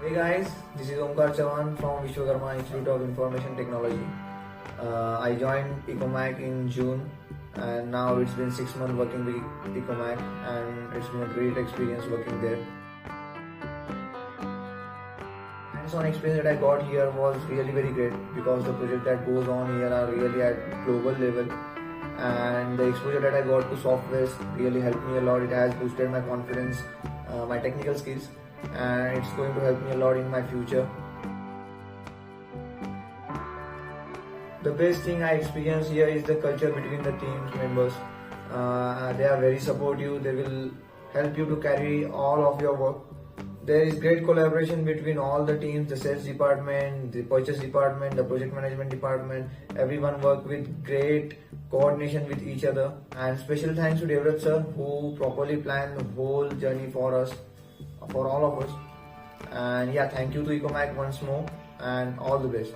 Hey guys, this is Omkar Chavan from Vishwakarma Institute of Information Technology. I joined Ecomak in June and now it's been 6 months working with Ecomak and it's been a great experience working there. Hands-on experience that I got here was really very great because the project that goes on here are really at global level and the exposure that I got to software really helped me a lot. It has boosted my confidence, my technical skills, and it's going to help me a lot in my future. The best thing I experience here is the culture between the team members. They are very supportive. They will help you to carry all of your work. There is great collaboration between all the teams, the sales department, the purchase department, the project management department. Everyone work with great coordination with each other. And special thanks to Devrat sir who properly planned the whole journey for us, for all of us. And yeah, thank you to Ecomak once more and all the best.